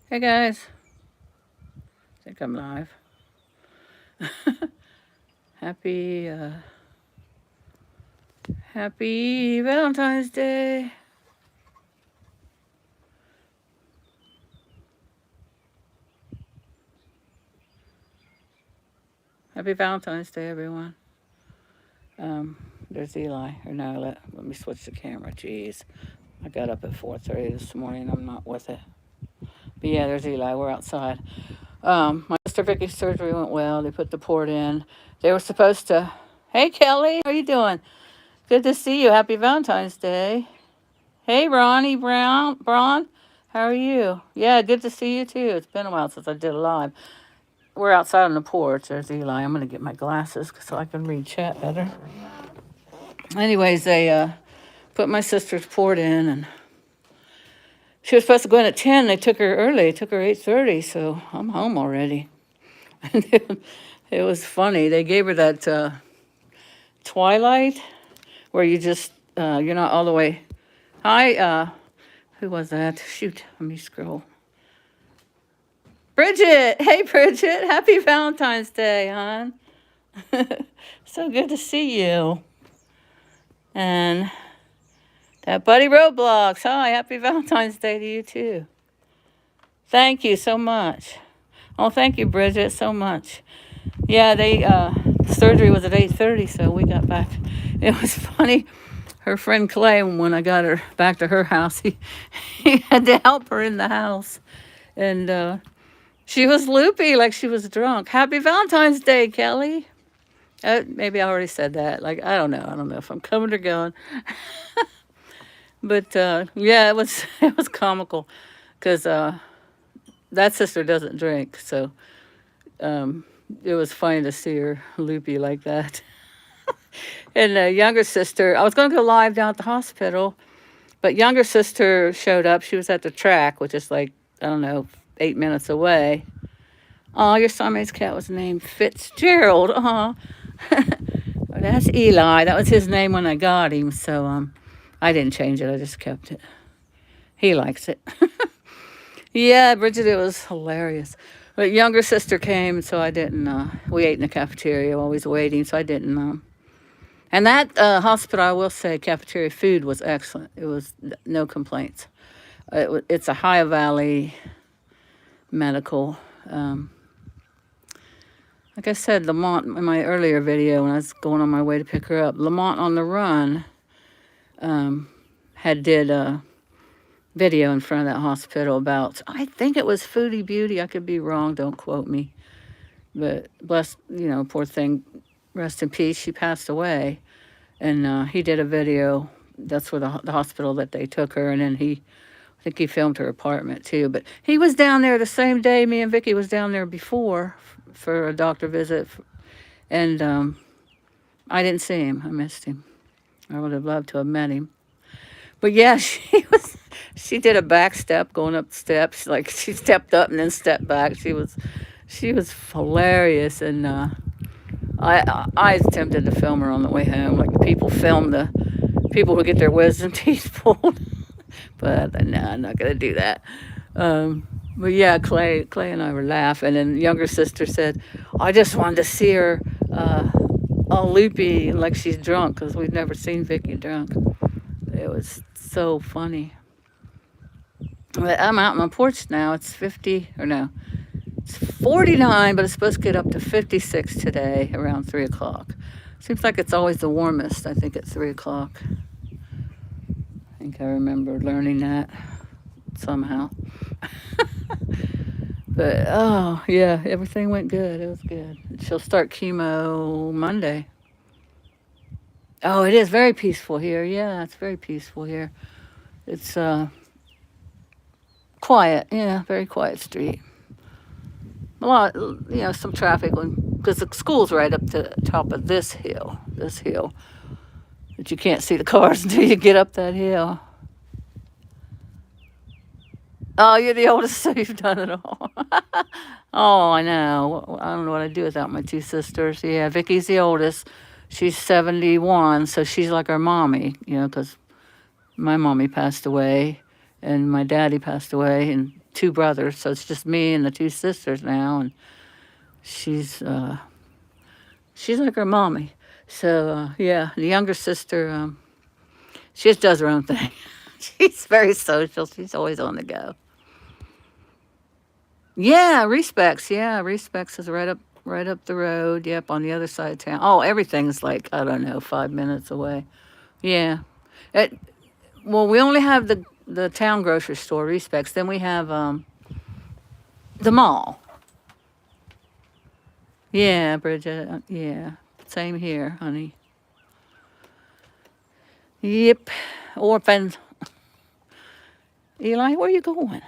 Hey guys, I think I'm live. happy, happy Valentine's Day. Happy Valentine's Day, everyone. There's Eli. Or no, let me switch the camera. Jeez, I got up at 4:30 this morning. I'm not with it. But yeah, there's Eli. We're outside. My sister Vicky's surgery went well. They put the port in. They were supposed to. Hey Kelly, how you doing? Good to see you. Happy Valentine's Day. Hey, Ronnie Braun, how are you? Yeah, good to see you too. It's been a while since I did a live. We're outside on the porch. There's Eli. I'm gonna get my glasses so I can read chat better. Anyways, they put my sister's port in, and she was supposed to go in at 10. They took her early. They took her 8:30, so I'm home already. It was funny. They gave her that twilight where you just you're not all the way. Hi, who was that? Shoot, let me scroll. Bridget! Hey, Bridget! Happy Valentine's Day, hon. So good to see you. And that buddy Roblox. Hi, happy Valentine's Day to you, too. Thank you so much. Oh, thank you, Bridget, so much. Yeah, the surgery was at 8:30, so we got back. It was funny. Her friend Clay, when I got her back to her house, he had to help her in the house. And she was loopy, like she was drunk. Happy Valentine's Day, Kelly. Maybe I already said that. Like, I don't know. I don't know if I'm coming or going. But yeah, it was comical because that sister doesn't drink. So it was funny to see her loopy like that. And the younger sister, I was going to go live down at the hospital, but younger sister showed up. She was at the track, which is like, I don't know, 8 minutes away. Oh, your soulmate's cat was named Fitzgerald. That's Eli. That was his name when I got him, so I didn't change it. I just kept it. He likes it. Yeah, Bridget, it was hilarious. But younger sister came, so I didn't. We ate in the cafeteria while we was waiting, so I didn't. And that hospital, I will say, cafeteria food was excellent. It was no complaints. It's a High Valley medical. Like I said, Lamont, in my earlier video when I was going on my way to pick her up, Lamont on the Run did a video in front of that hospital about, I think it was Foodie Beauty. I could be wrong. Don't quote me. But bless, poor thing, rest in peace. She passed away. And he did a video. That's where the hospital that they took her. And then I think he filmed her apartment too. But he was down there the same day me and Vicky was down there before for a doctor visit, and I didn't see him. I missed him. I would have loved to have met him. But yeah, she did a back step going up the steps. Like she stepped up and then stepped back. She was hilarious, and I attempted to film her on the way home. Like people film the people who get their wisdom teeth pulled, but no, I'm not gonna do that. But yeah, Clay and I were laughing, and younger sister said, "I just wanted to see her all loopy like she's drunk because we've never seen Vicky drunk." It was so funny. But I'm out on my porch now. It's 49, but it's supposed to get up to 56 today around 3 o'clock. Seems like it's always the warmest. I think at 3 o'clock. I think I remember learning that somehow. But oh yeah, everything went good. It was good. She'll start chemo Monday. Oh, it is very peaceful here. Yeah, it's very peaceful here. It's quiet. Yeah, very quiet street. A lot, some traffic because the school's right up to the top of this hill. But you can't see the cars until you get up that hill. Oh, you're the oldest, so you've done it all. Oh, I know. I don't know what I'd do without my two sisters. Yeah, Vicky's the oldest. She's 71, so she's like our mommy, because my mommy passed away and my daddy passed away in two brothers, so it's just me and the two sisters now, and she's she's like her mommy. So yeah, the younger sister, she just does her own thing. She's very social. She's always on the go. Yeah, Respects. Yeah, Respects is right up the road. Yep, on the other side of town. Oh, everything's like, I don't know, 5 minutes away. Yeah. It, well, we only have the town grocery store, Respects. Then we have the mall. Yeah, Bridget. Yeah, same here, honey. Yep. Orphan. Eli, where are you going?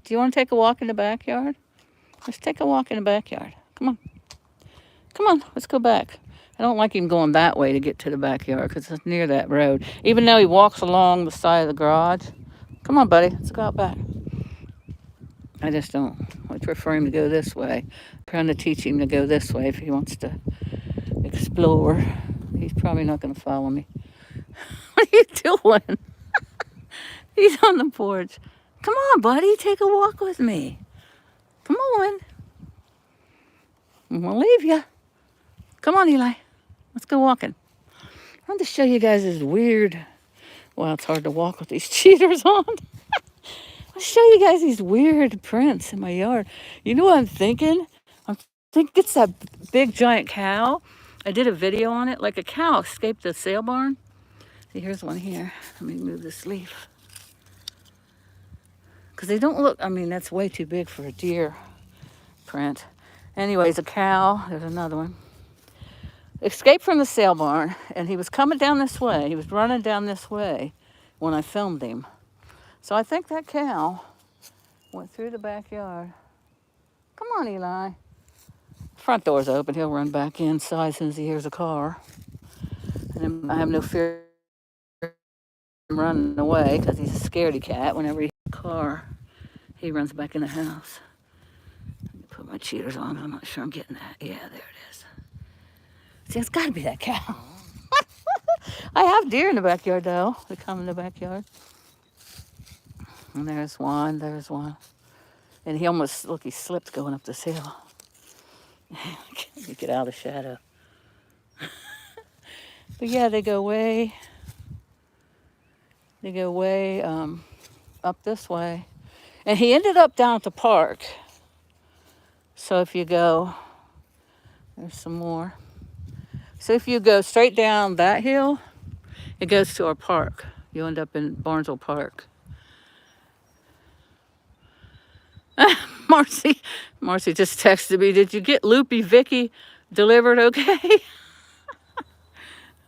Do you want to take a walk in the backyard? Let's take a walk in the backyard. Come on. Come on, let's go back. I don't like him going that way to get to the backyard because it's near that road. Even though he walks along the side of the garage. Come on, buddy, let's go out back. I just don't. I prefer him to go this way. I'm trying to teach him to go this way if he wants to explore. He's probably not going to follow me. What are you doing? He's on the porch. Come on, buddy, take a walk with me. Come on. I'm going to leave you. Come on, Eli. Let's go walking. I want to show you guys this weird. Well, it's hard to walk with these cheaters on. I'll show you guys these weird prints in my yard. You know what I'm thinking? I think it's that big giant cow. I did a video on it. Like a cow escaped the sale barn. See, here's one here. Let me move this leaf. Because they don't look, I mean, that's way too big for a deer print. Anyways, a cow. There's another one. Escaped from the sale barn, and he was coming down this way. He was running down this way when I filmed him. So I think that cow went through the backyard. Come on, Eli. Front door's open. He'll run back inside as soon as he hears a car. And then I have no fear of him running away because he's a scaredy cat. Whenever he hears a car, he runs back in the house. Let me put my cheaters on. I'm not sure I'm getting that. Yeah, there it is. See, it's got to be that cow. I have deer in the backyard, though. They come in the backyard. And there's one. There's one. And he almost, look, he slipped going up this hill. You get out of the shadow. But yeah, they go way up this way. And he ended up down at the park. So if you go, there's some more. So if you go straight down that hill, it goes to our park. You end up in Barnesville Park. Marcy just texted me, did you get Loopy Vicky delivered okay?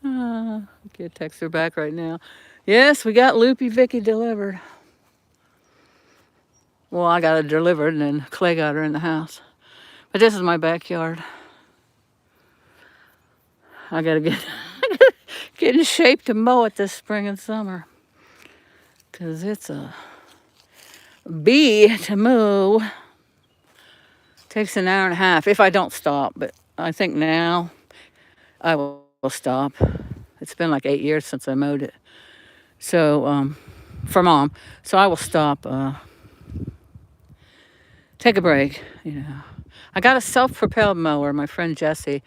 I can't text her back right now. Yes, we got Loopy Vicky delivered. Well, I got it delivered and then Clay got her in the house. But this is my backyard. I gotta get in shape to mow it this spring and summer. Because it's a bee to mow. Takes an hour and a half if I don't stop. But I think now I will stop. It's been like 8 years since I mowed it. So, for Mom. So I will stop. Take a break, you know. I got a self-propelled mower. My friend Jesse,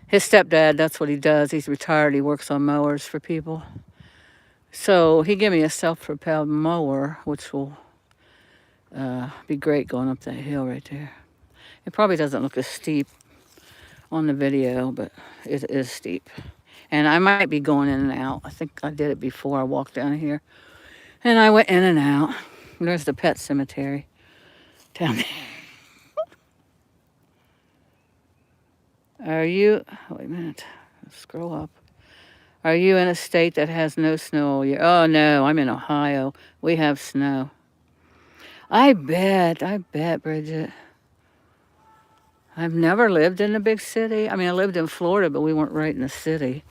his stepdad, that's what he does. He's retired. He works on mowers for people. So he gave me a self-propelled mower, which will be great going up that hill right there. It probably doesn't look as steep on the video, but it is steep. And I might be going in and out. I think I did it before I walked down here. And I went in and out. There's the pet cemetery down there. Are you, wait a minute, scroll up. Are you in a state that has no snow all year? Oh no, I'm in Ohio. We have snow. I bet, Bridget. I've never lived in a big city. I mean, I lived in Florida, but we weren't right in the city.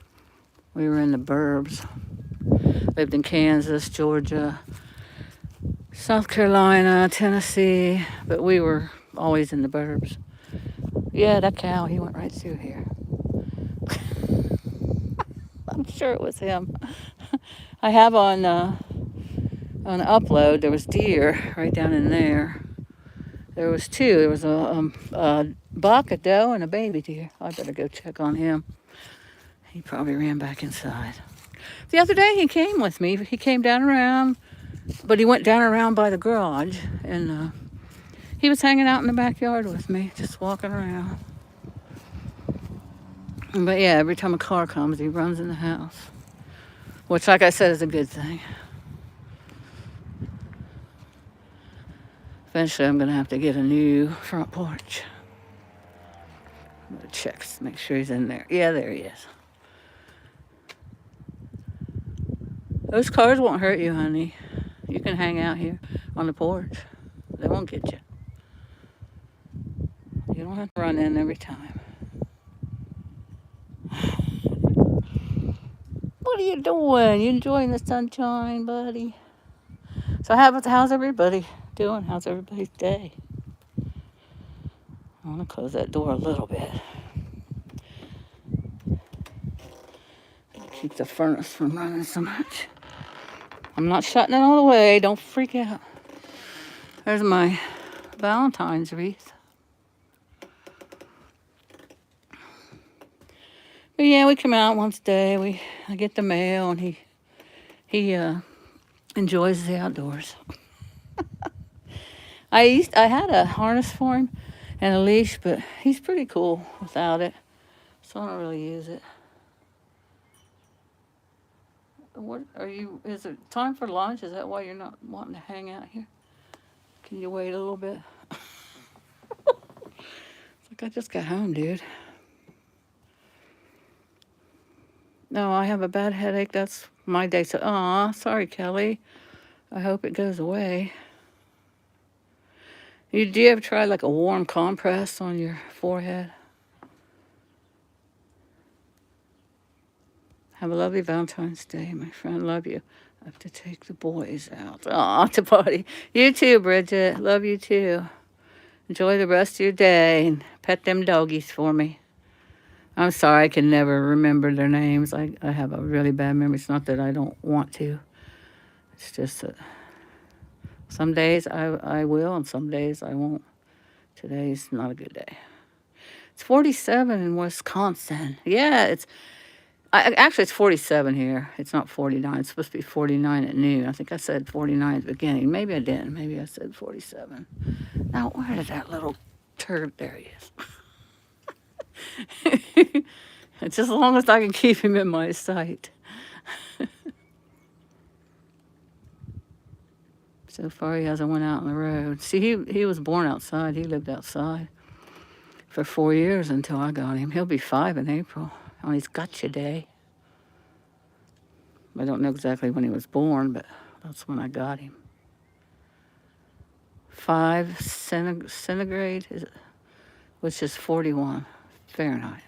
We were in the burbs. Lived in Kansas, Georgia, South Carolina, Tennessee, but we were always in the burbs. Yeah, that cow, he went right through here. I'm sure it was him. I have on on the upload, there was deer right down in there. There was two. There was a buck, a doe, and a baby deer. I better go check on him. He probably ran back inside. The other day he came with me. He came down around, but he went down around by the garage, and he was hanging out in the backyard with me, just walking around. But yeah, every time a car comes, he runs in the house, which, like I said, is a good thing. Eventually, I'm going to have to get a new front porch. I'm going to check, make sure he's in there. Yeah, there he is. Those cars won't hurt you, honey. You can hang out here on the porch. They won't get you. You don't have to run in every time. What are you doing? You enjoying the sunshine, buddy? So how's everybody doing? How's everybody's day? I want to close that door a little bit. Keep the furnace from running so much. I'm not shutting it all the way. Don't freak out. There's my Valentines wreath. But yeah, we come out once a day. I get the mail, and he enjoys the outdoors. I had a harness for him and a leash, but he's pretty cool without it, so I don't really use it. What are you? Is it time for lunch? Is that why you're not wanting to hang out here? Can you wait a little bit? It's like I just got home, dude. No, I have a bad headache. That's my day. So, aw, sorry, Kelly. I hope it goes away. Do you ever try like a warm compress on your forehead? Have a lovely Valentine's Day, my friend. Love you. I have to take the boys out. Aw, to party. You too, Bridget. Love you too. Enjoy the rest of your day and pet them doggies for me. I'm sorry, I can never remember their names. I have a really bad memory. It's not that I don't want to. It's just that some days I will and some days I won't. Today's not a good day. It's 47 in Wisconsin. Yeah, actually it's 47 here. It's not 49. It's supposed to be 49 at noon. I think I said 49 at the beginning. Maybe I didn't. Maybe I said 47. Now, where did that little turd? There he is. It's as long as I can keep him in my sight. So far, he hasn't went out on the road. See, he was born outside. He lived outside for 4 years until I got him. He'll be 5 in April on his gotcha day. I don't know exactly when he was born, but that's when I got him. 5 centigrade, which is 41 Fahrenheit.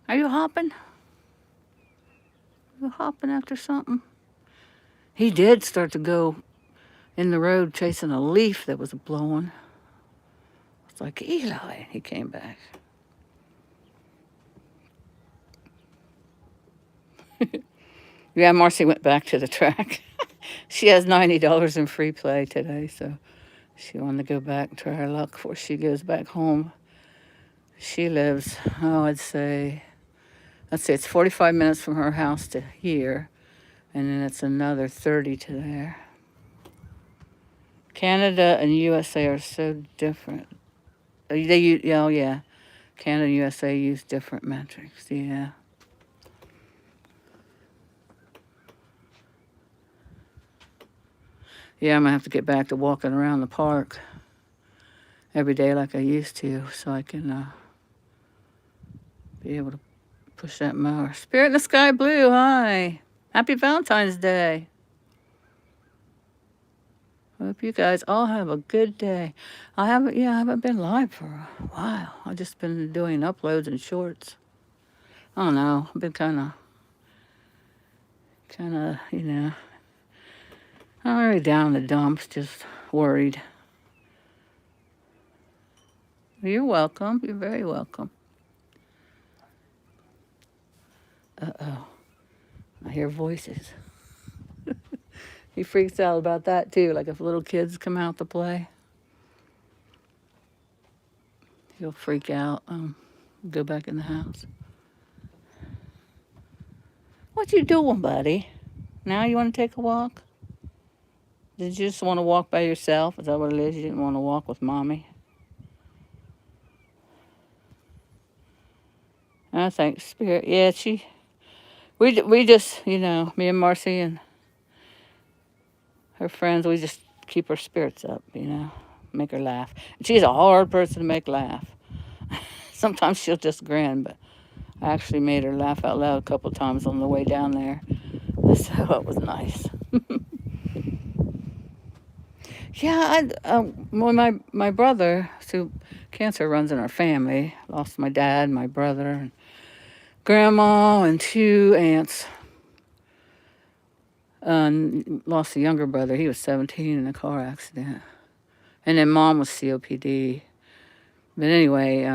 Are you hopping? Are you hopping after something? He did start to go in the road chasing a leaf that was blowing. It's like, Eli, he came back. Yeah, Marcy went back to the track. She has $90 in free play today, so she wanted to go back and try her luck before she goes back home. She lives, let's say it's 45 minutes from her house to here, and then it's another 30 to there. Canada and USA are so different. Yeah. Canada and USA use different metrics, yeah. Yeah, I'm going to have to get back to walking around the park every day like I used to so I can be able to push that mower. Spirit in the Sky Blue, hi. Happy Valentine's Day. Hope you guys all have a good day. I haven't been live for a while. I've just been doing uploads and shorts. I don't know. I've been kind of, I'm really down in the dumps, just worried. You're welcome. You're very welcome. Uh-oh. I hear voices. He freaks out about that too. Like if little kids come out to play, he'll freak out. Go back in the house. What you doing, buddy? Now you want to take a walk? Did you just want to walk by yourself? Is that what it is? You didn't want to walk with mommy? I think Spirit. Yeah, we just, me and Marcy and her friends, we just keep her spirits up, make her laugh. And she's a hard person to make laugh. Sometimes she'll just grin, but I actually made her laugh out loud a couple times on the way down there. So it was nice. Yeah, well, my brother, so cancer runs in our family. Lost my dad, my brother, and grandma, and 2 aunts. Lost a younger brother. He was 17 in a car accident. And then mom was COPD. But anyway,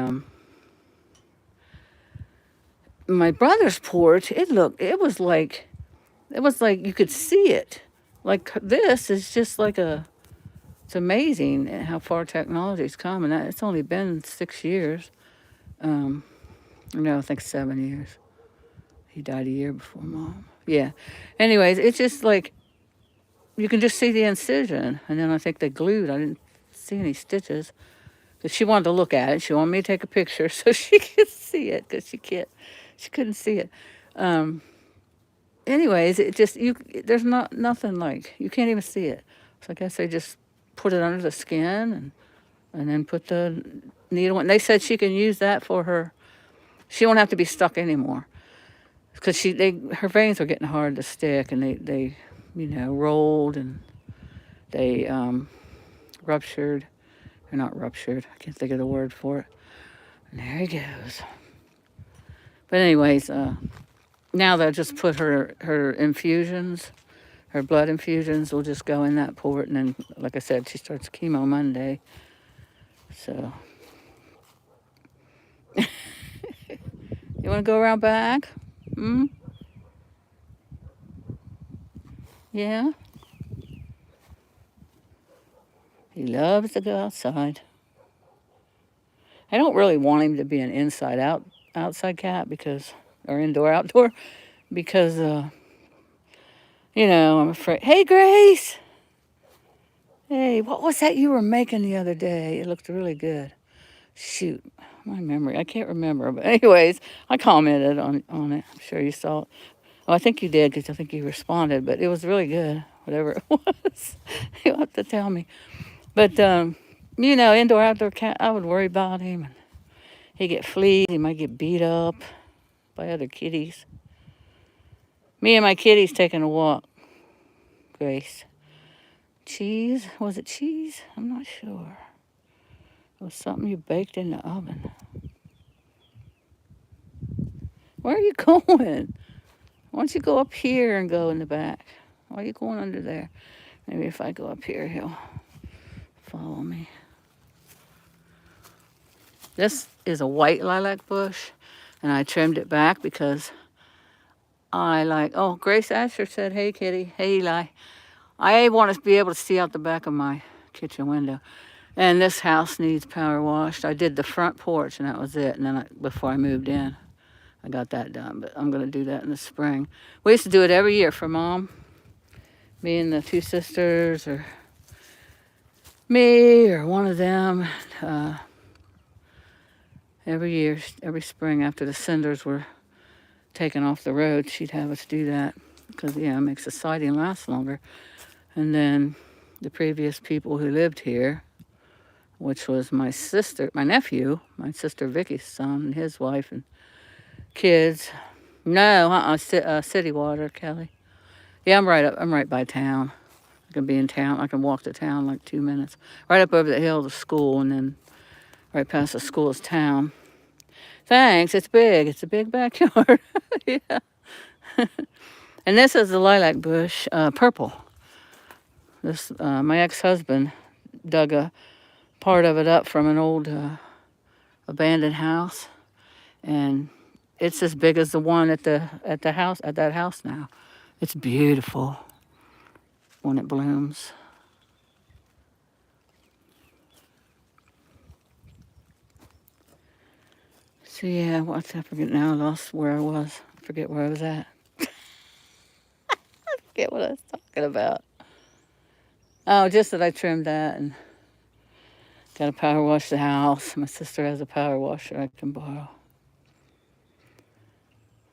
my brother's porch, it was like you could see it. Like this is just like it's amazing how far technology's come. And it's only been 6 years. No, I think 7 years. He died a year before mom. Yeah. Anyways, it's just like you can just see the incision. And then I think they glued. I didn't see any stitches. But she wanted to look at it. She wanted me to take a picture so she could see it because she couldn't see it. Anyways, it just there's nothing like you can't even see it. So I guess they just put it under the skin and then put the needle in. They said she can use that for her. She won't have to be stuck anymore because her veins were getting hard to stick, and they rolled, and they ruptured. They're not ruptured. I can't think of the word for it. And there he goes. But anyways, now they'll just put her infusions, her blood infusions will just go in that port. And then, like I said, she starts chemo Monday. So, you want to go around back? Yeah? He loves to go outside. I don't really want him to be an outside cat or outdoor, because, I'm afraid. Hey, Grace! Hey, what was that you were making the other day? It looked really good. Shoot, my memory, I can't remember. But anyways, I commented on it. I'm sure you saw it. Oh, I think you did because I think you responded, but it was really good, whatever it was. You'll have to tell me. But, indoor, outdoor cat, I would worry about him. He'd get fleas. He might get beat up by other kitties. Me and my kitties taking a walk, Grace. Cheese? Was it cheese? I'm not sure. It was something you baked in the oven. Where are you going? Why don't you go up here and go in the back? Why are you going under there? Maybe if I go up here, he'll follow me. This is a white lilac bush, and I trimmed it back because Grace Asher said, hey, kitty. Hey, Eli. I want to be able to see out the back of my kitchen window. And this house needs power washed. I did the front porch, and that was it. And then before I moved in, I got that done. But I'm going to do that in the spring. We used to do it every year for Mom. Me and the 2 sisters, or me, or one of them. Every year, every spring after the cinders were taken off the road, she'd have us do that. Because, it makes the siding last longer. And then the previous people who lived here, which was my nephew, my sister Vicky's son, and his wife and kids. No, city water, Kelly. Yeah, I'm right by town. I can be in town. I can walk to town like 2 minutes. Right up over the hill to school, and then right past the school is town. Thanks. It's big. It's a big backyard. Yeah. And this is the lilac bush, purple. This my ex-husband dug a part of it up from an old abandoned house, and it's as big as the one at the house at that house now. It's beautiful when it blooms. So yeah, I forget now. I lost where I was. I forget where I was at. Forget what I was talking about. Oh, just that I trimmed that and got to power wash the house. My sister has a power washer I can borrow.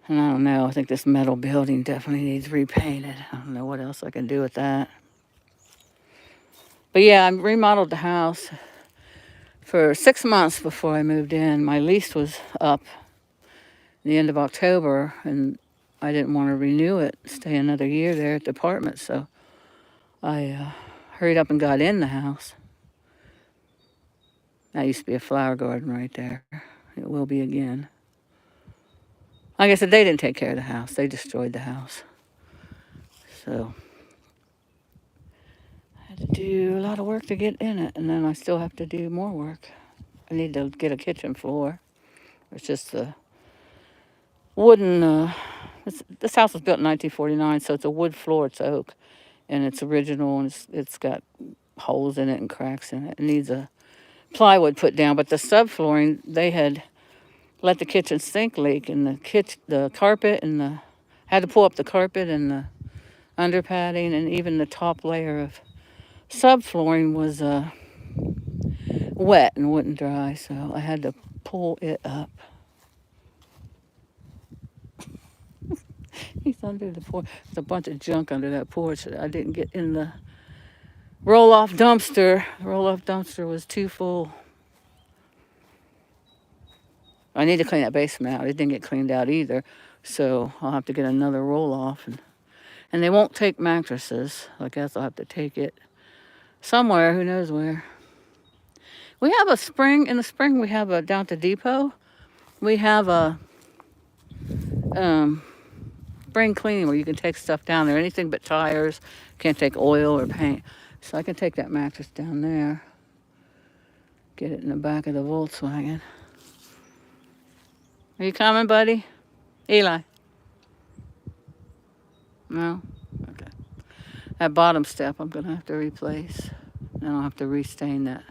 And I don't know. I think this metal building definitely needs repainted. I don't know what else I can do with that. But yeah, I remodeled the house for 6 months before I moved in. My lease was up the end of October, and I didn't want to renew it, stay another year there at the apartment. So I hurried up and got in the house. That used to be a flower garden right there. It will be again. Like I said, they didn't take care of the house. They destroyed the house. So I had to do a lot of work to get in it, and then I still have to do more work. I need to get a kitchen floor. It's just a wooden, this house was built in 1949, so it's a wood floor, it's oak, and it's original, and it's got holes in it and cracks in it. It needs a plywood put down, but the subflooring, they had let the kitchen sink leak, and the carpet and had to pull up the carpet and the underpadding, and even the top layer of subflooring was wet and wouldn't dry, so I had to pull it up. He's under the porch. There's a bunch of junk under that porch that I didn't get in the roll-off dumpster. The roll-off dumpster was too full. I need to clean that basement out. It didn't get cleaned out either, so I'll have to get another roll-off. And they won't take mattresses. I guess I'll have to take it somewhere. Who knows where. We have a spring. In the spring, we have a down at the depot. We have a spring cleaning where you can take stuff down there. Anything but tires. Can't take oil or paint. So I can take that mattress down there. Get it in the back of the Volkswagen. Are you coming, buddy? Eli? No? Okay. That bottom step I'm going to have to replace. Then I'll have to restain that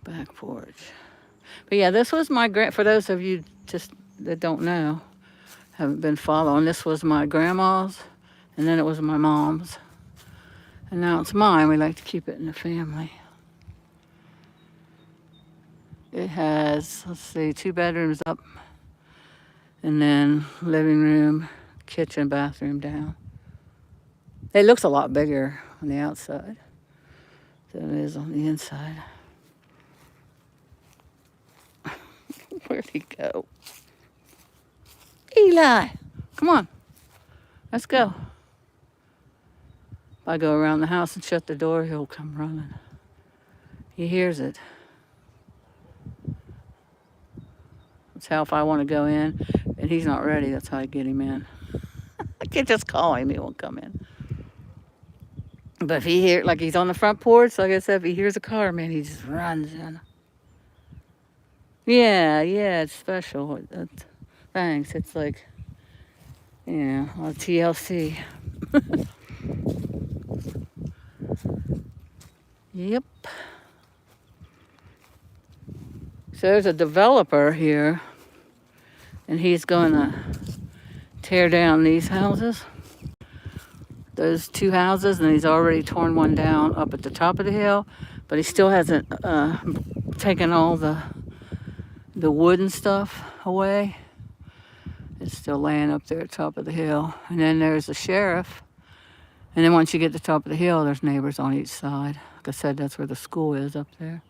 back porch. But yeah, this was my for those of you just that don't know, haven't been following, this was my grandma's, and then it was my mom's. And now it's mine. We like to keep it in the family. It has, let's see, 2 bedrooms up, and then living room, kitchen, bathroom down. It looks a lot bigger on the outside than it is on the inside. Where'd he go? Eli, come on. Let's go. If I go around the house and shut the door, he'll come running. He hears it. That's how if I want to go in and he's not ready, that's how I get him in. I can't just call him, he won't come in. But if he hears, like he's on the front porch, like I said, if he hears a car, man, he just runs in. Yeah, it's special. Thanks. It's like, yeah, a TLC. Yep. So there's a developer here, and he's going to tear down these houses. Those 2 houses, and he's already torn one down up at the top of the hill, but he still hasn't taken all the wooden stuff away. It's still laying up there at the top of the hill. And then there's the sheriff. And then once you get to the top of the hill, there's neighbors on each side. Like I said, that's where the school is up there.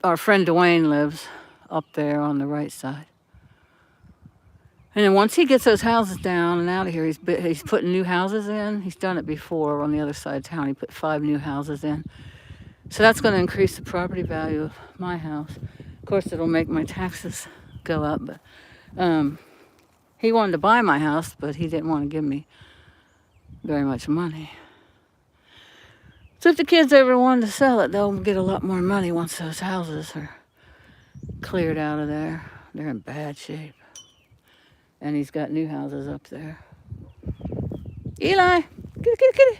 Our friend Dwayne lives up there on the right side. And then once he gets those houses down and out of here, he's putting new houses in. He's done it before on the other side of town. He put 5 new houses in. So that's going to increase the property value of my house. Of course, it'll make my taxes go up. But he wanted to buy my house, but he didn't want to give me very much money. So if the kids ever wanted to sell it, they'll get a lot more money once those houses are cleared out of there. They're in bad shape. And he's got new houses up there. Eli, kitty, kitty, kitty.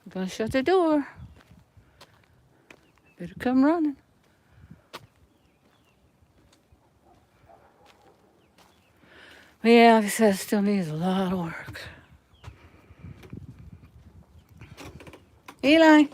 I'm gonna shut the door. Better come running. But yeah, like I said, it still needs a lot of work. Eli.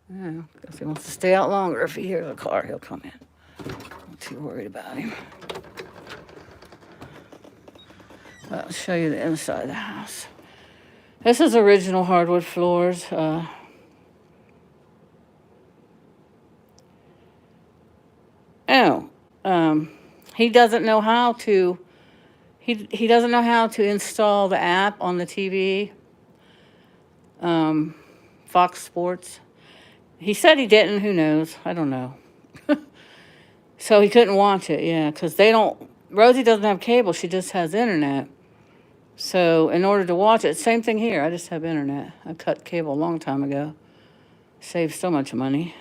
Yeah, guess he wants to stay out longer. If he hears a car, he'll come in. Not too worried about him. I'll show you the inside of the house. This is original hardwood floors. He doesn't know how to. He doesn't know how to install the app on the TV. Fox Sports. He said he didn't. Who knows? I don't know. So he couldn't watch it. Yeah, because they don't. Rosie doesn't have cable. She just has internet. So in order to watch it, same thing here. I just have internet. I cut cable a long time ago. Saved so much money.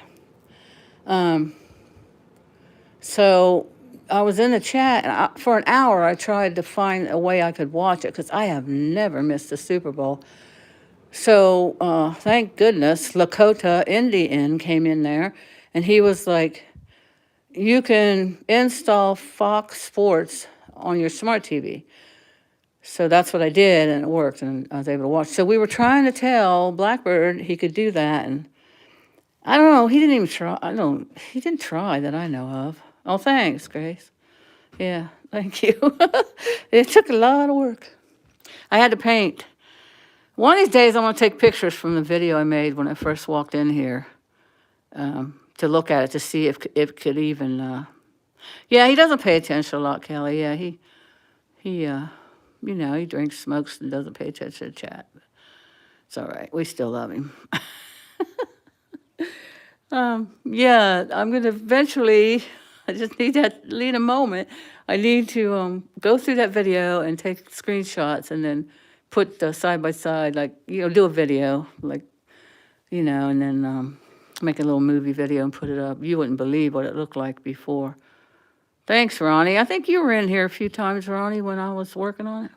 So I was in the chat, and for an hour I tried to find a way I could watch it because I have never missed the Super Bowl. So thank goodness Lakota Indian came in there, and he was like, you can install Fox Sports on your smart TV. So that's what I did, and it worked, and I was able to watch. So we were trying to tell Blackbird he could do that, and I don't know, he didn't even try. He didn't try that I know of. Oh, thanks, Grace. Yeah, thank you. It took a lot of work. I had to paint. One of these days, I'm going to take pictures from the video I made when I first walked in here to look at it to see if it could even. Yeah, he doesn't pay attention a lot, Kelly. Yeah, he he drinks, smokes, and doesn't pay attention to chat. It's all right. We still love him. Yeah, I'm going to eventually, I just need a moment. I need to go through that video and take screenshots and then put side by side, like, do a video, like, and then make a little movie video and put it up. You wouldn't believe what it looked like before. Thanks, Ronnie. I think you were in here a few times, Ronnie, when I was working on it.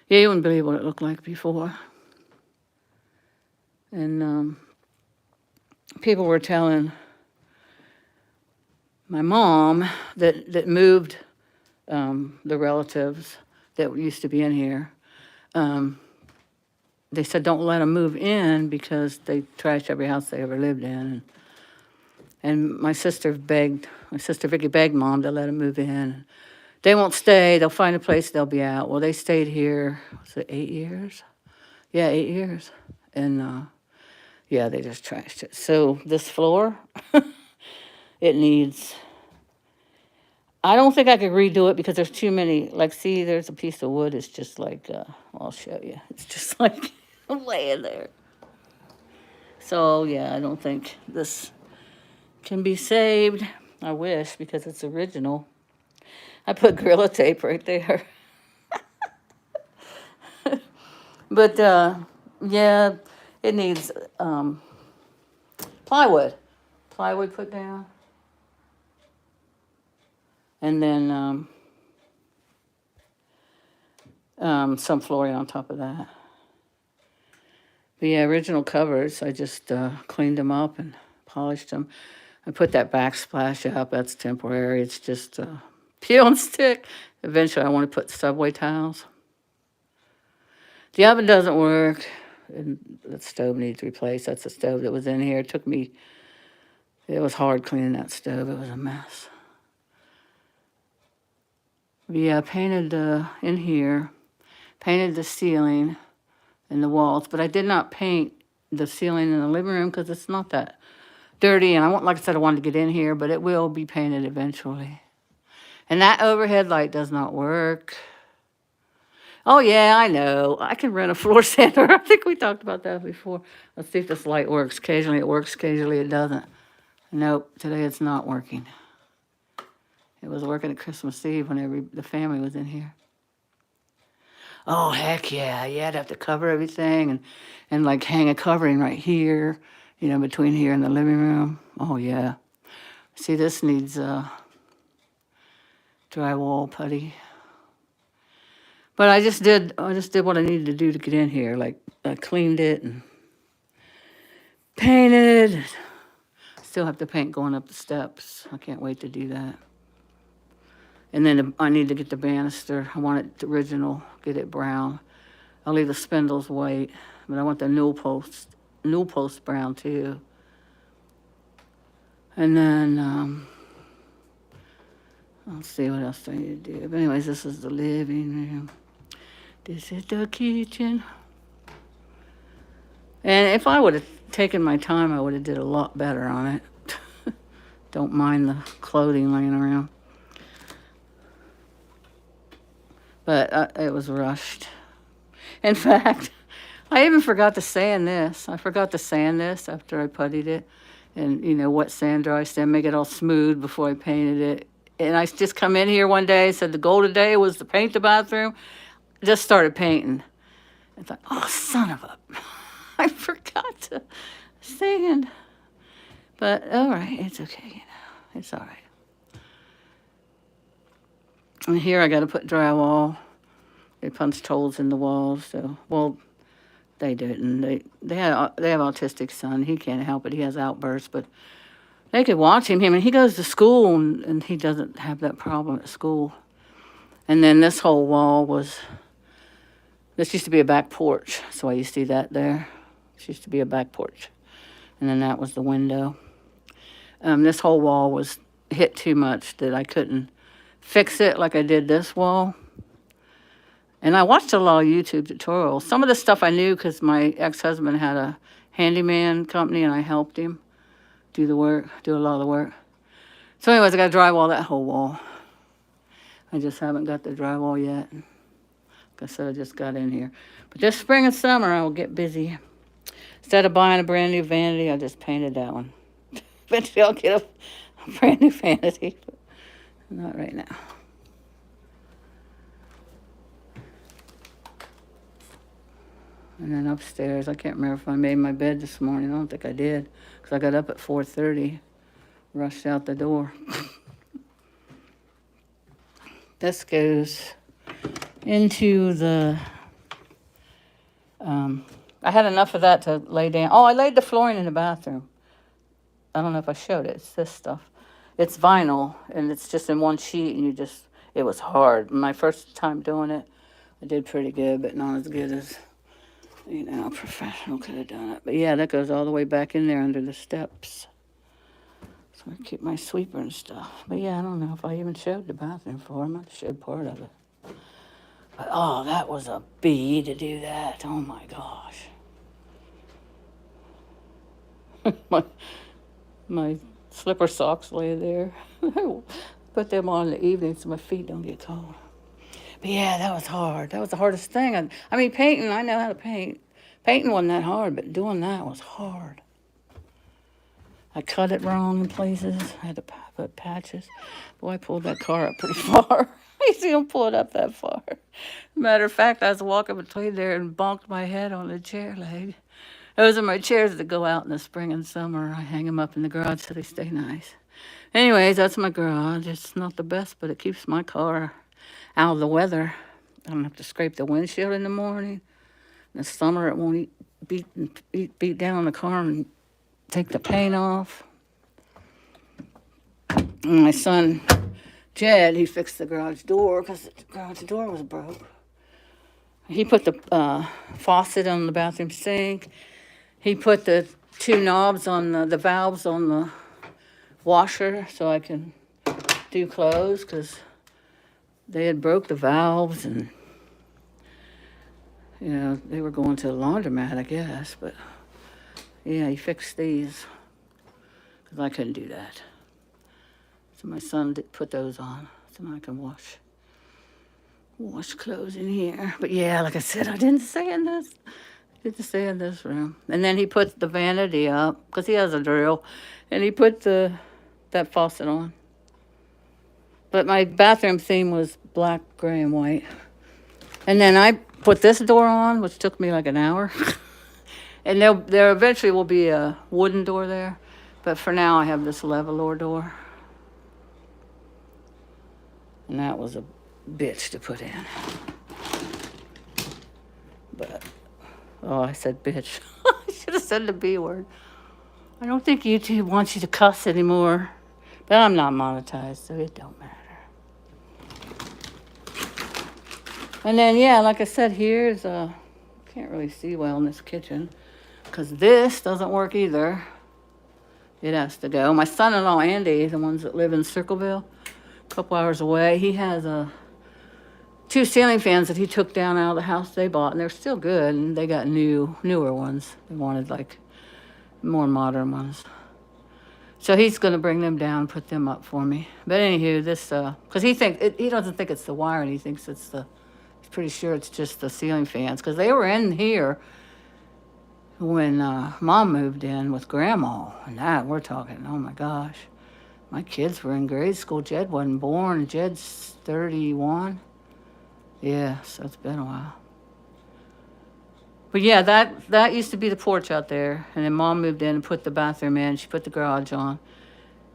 Yeah, you wouldn't believe what it looked like before. And people were telling my mom that moved the relatives that used to be in here. They said don't let them move in because they trashed every house they ever lived in. And my sister Vicky begged Mom to let them move in. They won't stay. They'll find a place. They'll be out. Well, they stayed here. Was it 8 years? Yeah, 8 years. And yeah, they just trashed it. So this floor, it needs. I don't think I could redo it because there's too many. Like, see, there's a piece of wood. It's just like, I'll show you. It's just like laying there. So yeah, I don't think this can be saved. I wish, because it's original. I put Gorilla Tape right there. But yeah, it needs plywood. Plywood put down. And then some flooring on top of that. But yeah, original covers, I just cleaned them up and polished them. I put that backsplash up. That's temporary. It's just peel and stick. Eventually, I want to put subway tiles. The oven doesn't work. And the stove needs replaced. That's the stove that was in here. It was hard cleaning that stove. It was a mess. Yeah, I painted in here, painted the ceiling and the walls, but I did not paint the ceiling in the living room because it's not that dirty. And like I said, I wanted to get in here, but it will be painted eventually. And that overhead light does not work. Oh, yeah, I know. I can rent a floor sander. I think we talked about that before. Let's see if this light works. Occasionally it works, occasionally it doesn't. Nope, today it's not working. It was working at Christmas Eve when the family was in here. Oh, heck yeah. Yeah, I'd have to cover everything and like hang a covering right here, between here and the living room. Oh, yeah. See, this needs drywall putty. But I just did what I needed to do to get in here. Like, I cleaned it and painted. Still have to paint going up the steps. I can't wait to do that. And then I need to get the banister. I want it original, get it brown. I'll leave the spindles white, but I want the newel post brown too. And then, I'll see what else I need to do. But anyways, this is the living room. This is the kitchen. And if I would have taken my time, I would have did a lot better on it. Don't mind the clothing laying around. But it was rushed. In fact, I even forgot to sand this. I forgot to sand this after I puttied it. And, wet sand, dry sand, make it all smooth before I painted it. And I just come in here one day, said the goal today was to paint the bathroom. Just started painting. I thought, oh, son of a... I forgot to sand. But, all right, it's okay, It's all right. And here I got to put drywall. They punched holes in the walls, so... Well, they didn't. They have autistic son. He can't help it. He has outbursts, but they could watch him. And he goes to school, and he doesn't have that problem at school. And then this whole wall this used to be a back porch. So why you see that there. This used to be a back porch. And then that was the window. This whole wall was hit too much that I couldn't fix it like I did this wall. And I watched a lot of YouTube tutorials. Some of the stuff I knew because my ex-husband had a handyman company and I helped him do a lot of the work. So anyways, I got to drywall that whole wall. I just haven't got the drywall yet. Like I said, I just got in here. But this spring and summer, I will get busy. Instead of buying a brand new vanity, I just painted that one. Eventually, I'll get a brand new vanity. But not right now. And then upstairs, I can't remember if I made my bed this morning. I don't think I did, because I got up at 4:30, rushed out the door. This goes into the, I had enough of that to lay down. Oh, I laid the flooring in the bathroom. I don't know if I showed it. It's this stuff. It's vinyl, and it's just in one sheet, and it was hard. My first time doing it, I did pretty good, but not as good as... a professional could have done it. But yeah, that goes all the way back in there under the steps. So I keep my sweeper and stuff. But yeah, I don't know if I even showed the bathroom floor. I might have showed part of it. But oh, that was a bee to do that. Oh my gosh. my slipper socks lay there. Put them on in the evening so my feet don't get cold. But yeah, that was hard. That was the hardest thing. I mean, painting, I know how to paint. Painting wasn't that hard, but doing that was hard. I cut it wrong in places. I had to put patches. Boy, I pulled that car up pretty far. I see him pull it up that far. Matter of fact, I was walking between there and bonked my head on the chair leg. Those are my chairs that go out in the spring and summer. I hang them up in the garage so they stay nice. Anyways, that's my garage. It's not the best, but it keeps my car out of the weather. I don't have to scrape the windshield in the morning. In the summer, it won't beat down on the car and take the paint off. And my son, Jed, he fixed the garage door because the garage door was broke. He put the faucet on the bathroom sink. He put the two knobs on the valves on the washer so I can do clothes because they had broke the valves and, they were going to the laundromat, I guess. But, yeah, he fixed these because I couldn't do that. So my son did put those on so now I can wash clothes in here. But, yeah, like I said, I didn't stay in this. I didn't stay in this room. And then he put the vanity up because he has a drill. And he put that faucet on. But my bathroom theme was black, gray, and white. And then I put this door on, which took me like an hour. And there eventually will be a wooden door there. But for now, I have this leveler door. And that was a bitch to put in. But, oh, I said bitch. I should have said the B word. I don't think YouTube wants you to cuss anymore. But I'm not monetized, so it don't matter. And then, yeah, like I said, here's can't really see well in this kitchen because this doesn't work either. It has to go. My son-in-law, Andy, the ones that live in Circleville, a couple hours away, he has 2 ceiling fans that he took down out of the house they bought, and they're still good, and they got newer ones. They wanted, like, more modern ones. So he's going to bring them down, put them up for me. But anywho, this, because he doesn't think it's the wiring, he thinks he's pretty sure it's just the ceiling fans, because they were in here when Mom moved in with Grandma, and that, we're talking, oh my gosh. My kids were in grade school. Jed wasn't born. Jed's 31. Yeah, so it's been a while. But yeah, that used to be the porch out there, and then Mom moved in and put the bathroom in. She put the garage on,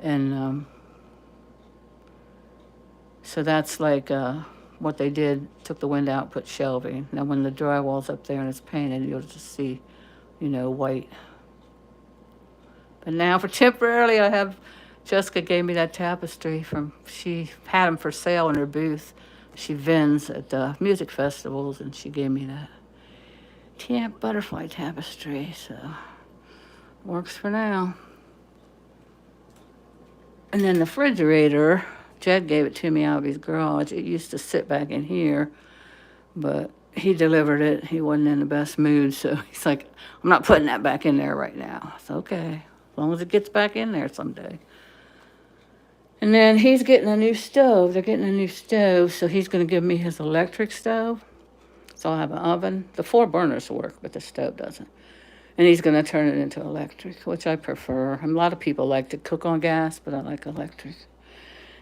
and so that's like what they did. Took the window out, put shelving. Now when the drywall's up there and it's painted, you'll just see, white. But now for temporarily, Jessica gave me that tapestry she had them for sale in her booth. She vends at music festivals, and she gave me that butterfly tapestry, so works for now. And then the refrigerator, Jed gave it to me out of his garage. It used to sit back in here, but he delivered it. He wasn't in the best mood, so he's like, I'm not putting that back in there right now. It's okay, as long as it gets back in there someday. And then he's getting a new stove. They're getting a new stove, so he's going to give me his electric stove. So I'll have an oven. The 4 burners work, but the stove doesn't. And he's going to turn it into electric, which I prefer. A lot of people like to cook on gas, but I like electric.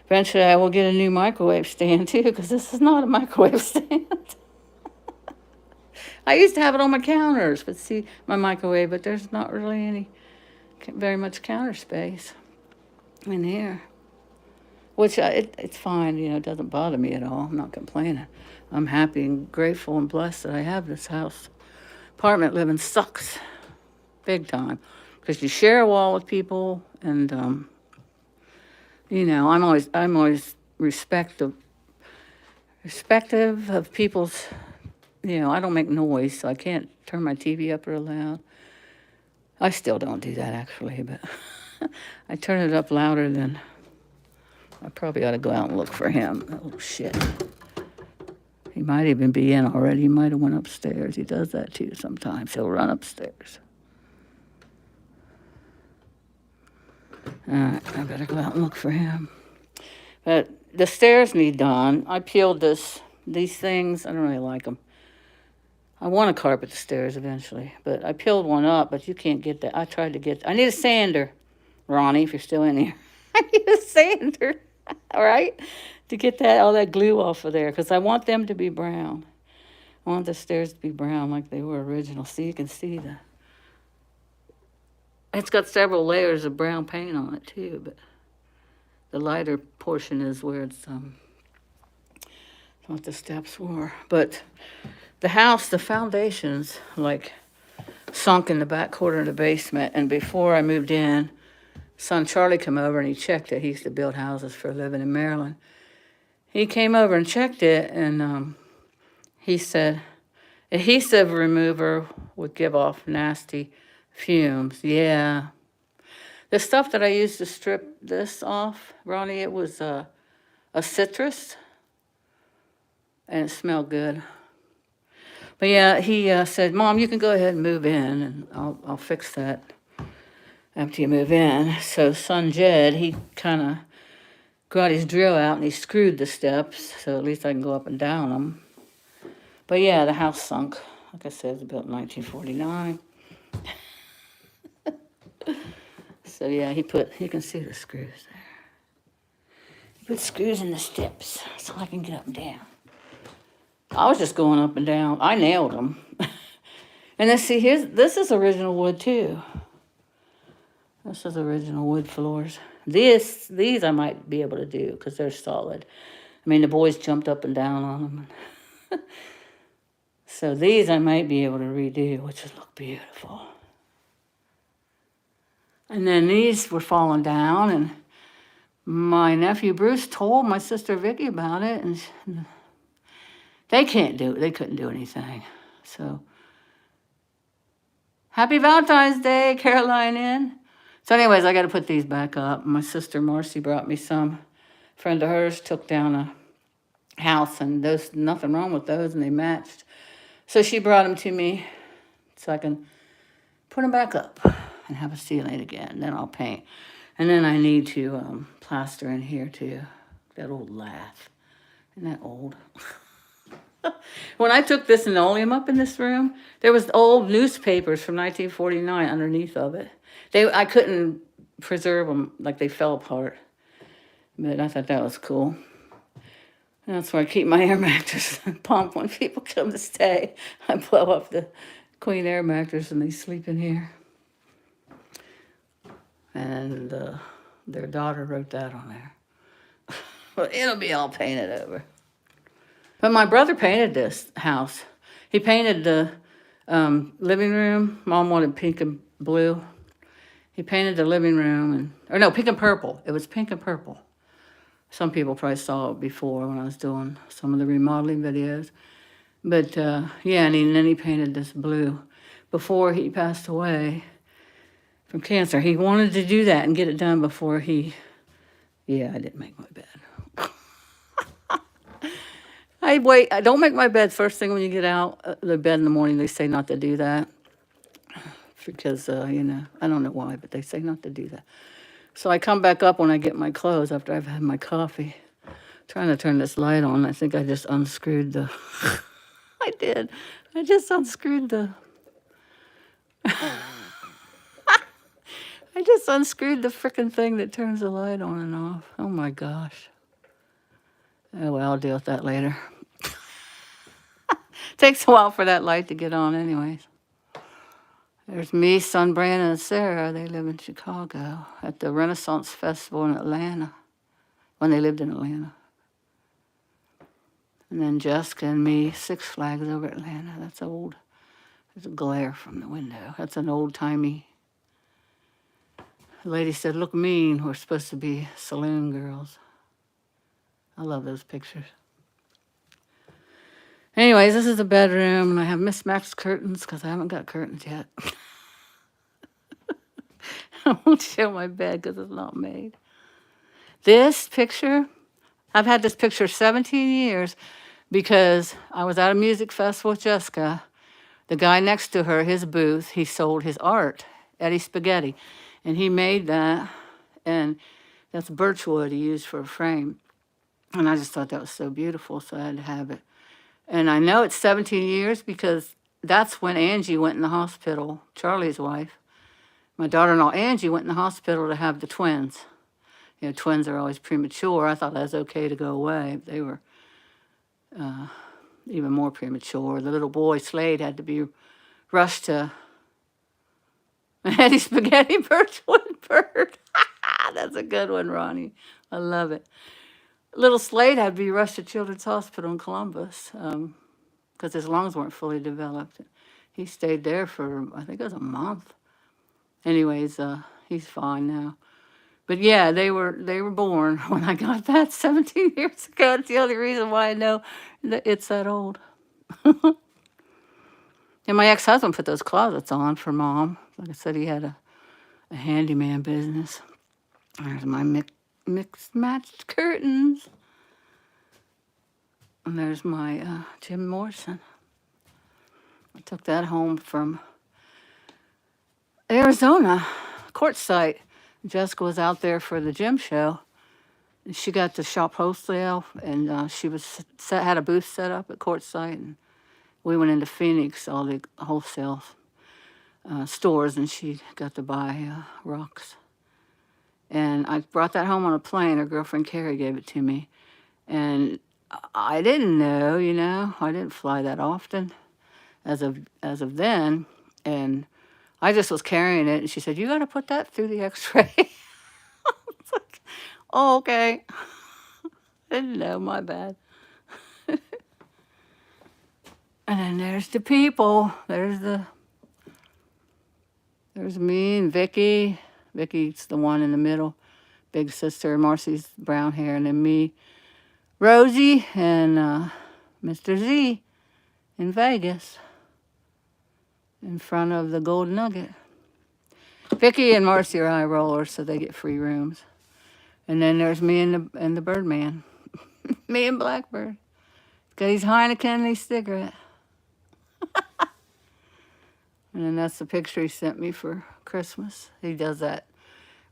Eventually, I will get a new microwave stand, too, because this is not a microwave stand. I used to have it on my counters, but see, my microwave, but there's not really very much counter space in here. Which it's fine, it doesn't bother me at all. I'm not complaining. I'm happy and grateful and blessed that I have this house. Apartment living sucks, big time, because you share a wall with people, and I'm always respective of people's. I don't make noise, so I can't turn my TV up real loud. I still don't do that actually, but I turn it up louder than. I probably ought to go out and look for him. Oh, shit. He might even be in already. He might have went upstairs. He does that, too, sometimes. He'll run upstairs. All right, I better go out and look for him. But the stairs need done. I peeled these things. I don't really like them. I want to carpet the stairs eventually, but I peeled one up, but you can't get that. I need a sander, Ronnie, if you're still in here. I need a sander. All right, to get all that glue off of there, because I want them to be brown. I want the stairs to be brown like they were original, so you can see it's got several layers of brown paint on it too, but the lighter portion is where it's what the steps were. But the house, the foundation's like sunk in the back corner of the basement, and before I moved in, son Charlie came over and he checked it. He used to build houses for a living in Maryland. He came over and checked it, and he said adhesive remover would give off nasty fumes. Yeah. The stuff that I used to strip this off, Ronnie, it was a citrus, and it smelled good. But yeah, he said, Mom, you can go ahead and move in, and I'll fix that after you move in. So son Jed, he kind of got his drill out and he screwed the steps, so at least I can go up and down them. But yeah, the house sunk. Like I said, it was built in 1949. So yeah, you can see the screws there. He put screws in the steps so I can get up and down. I was just going up and down. I nailed them. And then see, this is original wood too. This is original wood floors. These I might be able to do because they're solid. I mean, the boys jumped up and down on them. So these I might be able to redo, which would look beautiful. And then these were falling down, and my nephew Bruce told my sister Vicky about it, and they couldn't do anything. So happy Valentine's Day, Caroline in. So anyways, I got to put these back up. My sister Marcy brought me some. A friend of hers took down a house, and there's nothing wrong with those, and they matched. So she brought them to me so I can put them back up and have a ceiling again. Then I'll paint. And then I need to plaster in here too. That old lath. Isn't that old? When I took this linoleum up in this room, there was old newspapers from 1949 underneath of it. I couldn't preserve them, like they fell apart. But I thought that was cool. And that's where I keep my air mattress pump when people come to stay. I blow up the queen air mattress and they sleep in here. And their daughter wrote that on there. Well, it'll be all painted over. But my brother painted this house. He painted the living room. Mom wanted pink and blue. He painted the living room, pink and purple. It was pink and purple. Some people probably saw it before when I was doing some of the remodeling videos. But and then he painted this blue. Before he passed away from cancer, he wanted to do that and get it done before I didn't make my bed. I don't make my bed first thing when you get out the bed in the morning. They say not to do that because, I don't know why, but they say not to do that. So I come back up when I get my clothes after I've had my coffee. Trying to turn this light on. I think I just unscrewed the... I did. I just unscrewed the... I just unscrewed the frickin' thing that turns the light on and off. Oh my gosh. Oh well, I'll deal with that later. Takes a while for that light to get on anyways. There's me, son Brandon, and Sarah. They live in Chicago at the Renaissance Festival in Atlanta, when they lived in Atlanta. And then Jessica and me, Six Flags over Atlanta. That's old. There's a glare from the window. That's an old-timey. The lady said, look mean. We're supposed to be saloon girls. I love those pictures. Anyways, this is the bedroom, and I have mismatched curtains because I haven't got curtains yet. I won't show my bed because it's not made. This picture, I've had this picture 17 years because I was at a music festival with Jessica. The guy next to her, his booth, he sold his art, Eddie Spaghetti. And he made that, and that's birchwood he used for a frame. And I just thought that was so beautiful, so I had to have it. And I know it's 17 years because that's when Angie went in the hospital, Charlie's wife. My daughter-in-law, Angie, went in the hospital to have the twins. Twins are always premature. I thought that was okay to go away. They were even more premature. The little boy, Slade, had to be rushed to Eddie Spaghetti Birchwood Bird. That's a good one, Ronnie. I love it. Little Slade had to be rushed to Children's Hospital in Columbus because his lungs weren't fully developed. He stayed there for, I think it was a month. Anyways, he's fine now. But yeah, they were born when I got that 17 years ago. That's the only reason why I know that it's that old. And my ex-husband put those closets on for Mom. Like I said, he had a handyman business. There's my mixed matched curtains. And there's my Jim Morrison. I took that home from Arizona, Quartzsite. Jessica was out there for the gym show. And she got to shop wholesale, and she had a booth set up at Quartzsite. And we went into Phoenix, all the wholesale stores, and she got to buy rocks. And I brought that home on a plane. Her girlfriend Carrie gave it to me. And I didn't know, I didn't fly that often as of then, and I just was carrying it, and she said, "You got to put that through the X-ray." It's like, oh, okay. I didn't know, my bad. And then there's the people. There's me and Vicky. Vicky's the one in the middle, big sister. Marcy's brown hair, and then me, Rosie, and Mr. Z in Vegas, in front of the Gold Nugget. Vicky and Marcy are high rollers, so they get free rooms. And then there's me and the Birdman, me and Blackbird. Got his Heineken and his cigarette. And then that's the picture he sent me for Christmas. He does that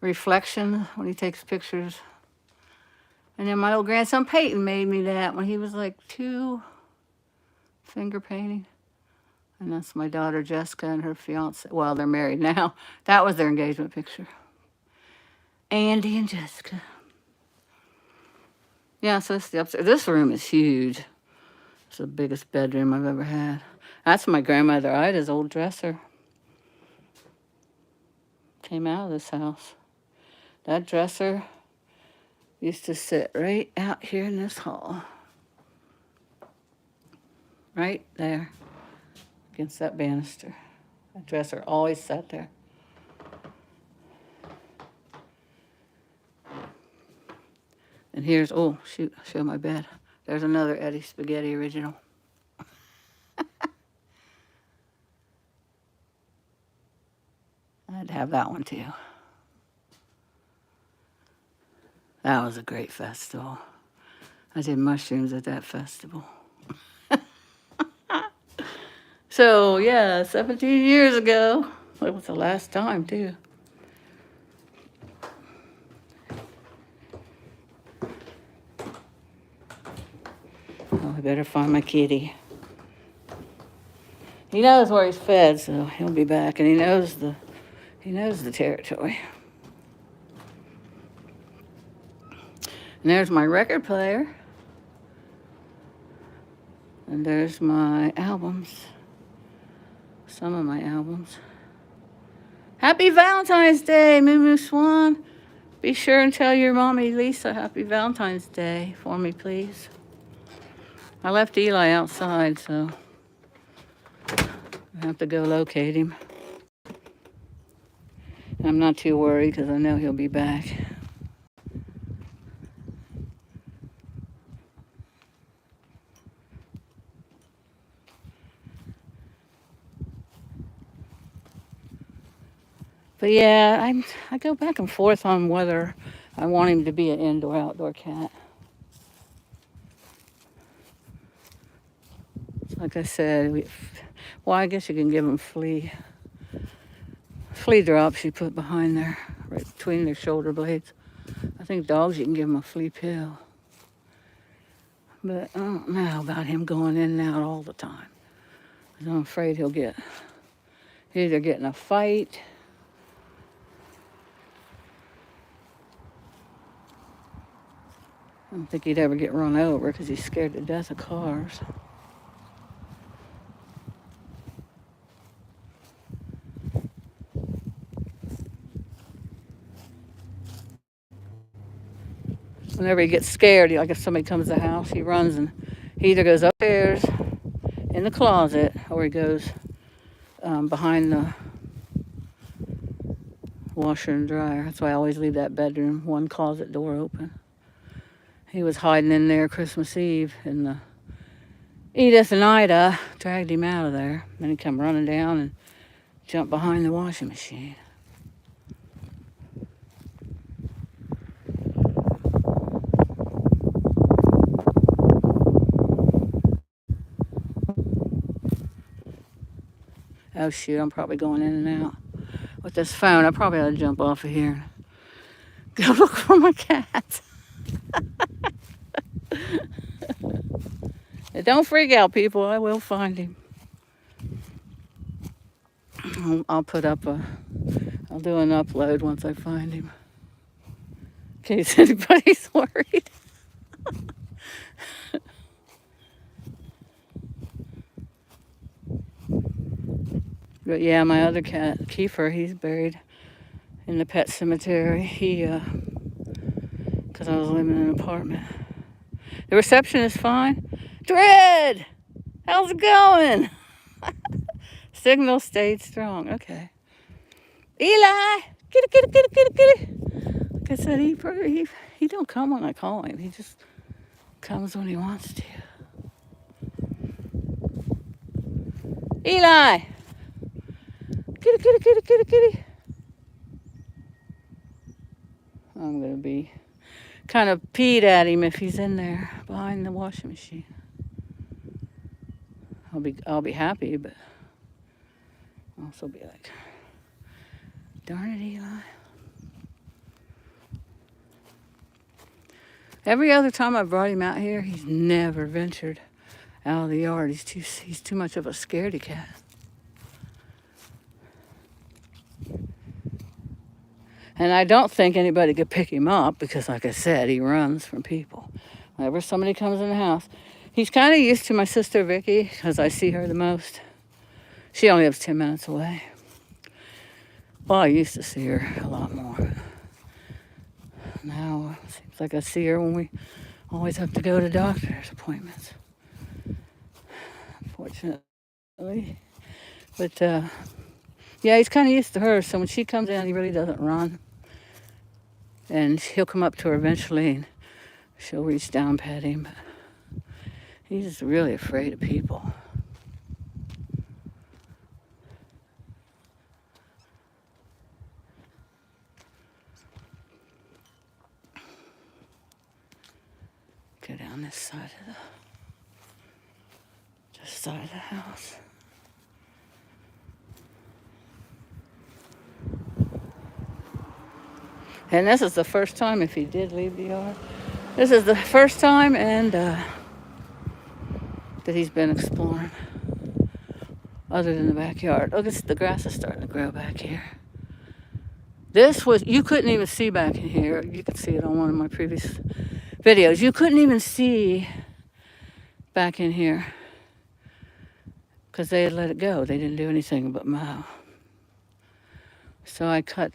reflection when he takes pictures. And then my old grandson Peyton made me that when he was like 2, finger painting. And that's my daughter Jessica and her fiance. Well, they're married now. That was their engagement picture. Andy and Jessica. Yeah, so it's the upstairs. This room is huge. It's the biggest bedroom I've ever had. That's my grandmother Ida's old dresser. Came out of this house. That dresser used to sit right out here in this hall. Right there. Against that banister. That dresser always sat there. And here's, oh, shoot, I'll show my bed. There's another Eddie Spaghetti original. I'd have that one too. That was a great festival. I did mushrooms at that festival. So, yeah, 17 years ago. It was the last time, too. Oh, I better find my kitty. He knows where he's fed, so he'll be back, and he knows the territory. And there's my record player. And there's my albums. Some of my albums. Happy Valentine's Day, Moo Moo Swan. Be sure and tell your mommy Lisa happy Valentine's Day for me, please. I left Eli outside, so I have to go locate him. I'm not too worried because I know he'll be back. But yeah, I go back and forth on whether I want him to be an indoor-outdoor cat. Like I said, well, I guess you can give them flea drops you put behind there, right between their shoulder blades. I think dogs, you can give them a flea pill. But I don't know about him going in and out all the time. I'm afraid he'll either get in a fight. I don't think he'd ever get run over because he's scared to death of cars. Whenever he gets scared, like if somebody comes to the house, he runs and he either goes upstairs in the closet or he goes behind the washer and dryer. That's why I always leave that bedroom, one closet door open. He was hiding in there Christmas Eve, and Edith and Ida dragged him out of there. Then he come running down and jumped behind the washing machine. Oh shoot, I'm probably going in and out with this phone. I probably ought to jump off of here and go look for my cat. Don't freak out, people. I will find him. I'll do an upload once I find him, in case anybody's worried. But yeah, my other cat, Kiefer, he's buried in the pet cemetery. Because I was living in an apartment. The reception is fine. Dread! How's it going? Signal stayed strong. Okay. Eli! Kitty, kitty, kitty, kitty, kitty. Like I said, he don't come when I call him. He just comes when he wants to. Eli! Kitty, kitty, kitty, kitty, kitty. I'm going to be kind of peed at him if he's in there behind the washing machine. I'll be happy, but I'll also be like, darn it, Eli. Every other time I brought him out here, he's never ventured out of the yard. He's too much of a scaredy cat. And I don't think anybody could pick him up because, like I said, he runs from people. Whenever somebody comes in the house, he's kind of used to my sister Vicky because I see her the most. She only lives 10 minutes away. Well, I used to see her a lot more. Now it seems like I see her when we always have to go to doctor's appointments. Unfortunately. But yeah, he's kind of used to her. So when she comes in, he really doesn't run. And he'll come up to her eventually and she'll reach down, pet him. But he's really afraid of people. Go down this side of the house. And this is the first time, if he did leave the yard, this is the first time and that he's been exploring other than the backyard. Look, the grass is starting to grow back here. You couldn't even see back in here. You could see it on one of my previous videos. You couldn't even see back in here because they had let it go. They didn't do anything but mow. So I cut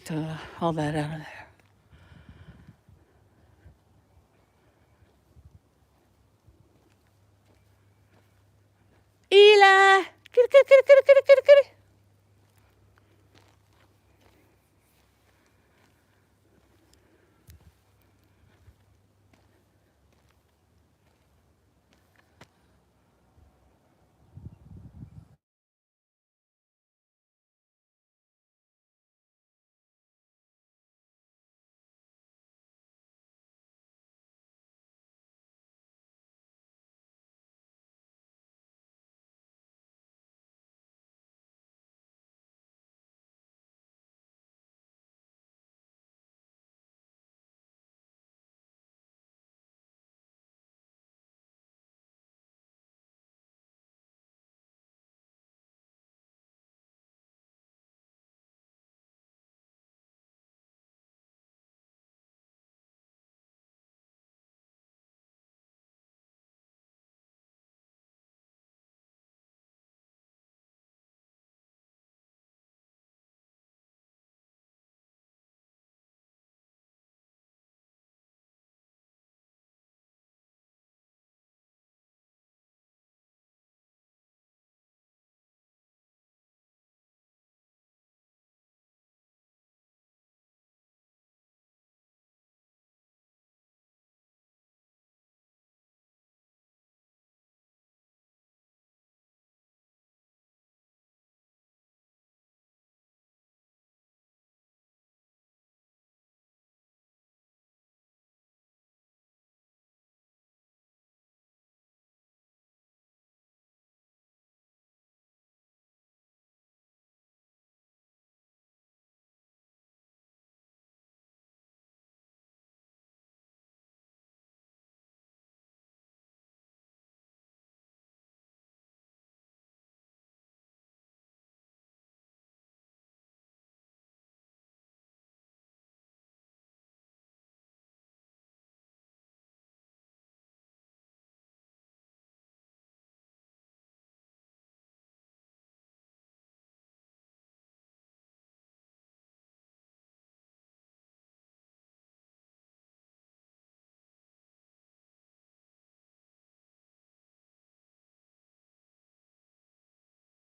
all that out of there. Eli! Kitty, kitty, kitty, kitty, kitty, kitty, kitty.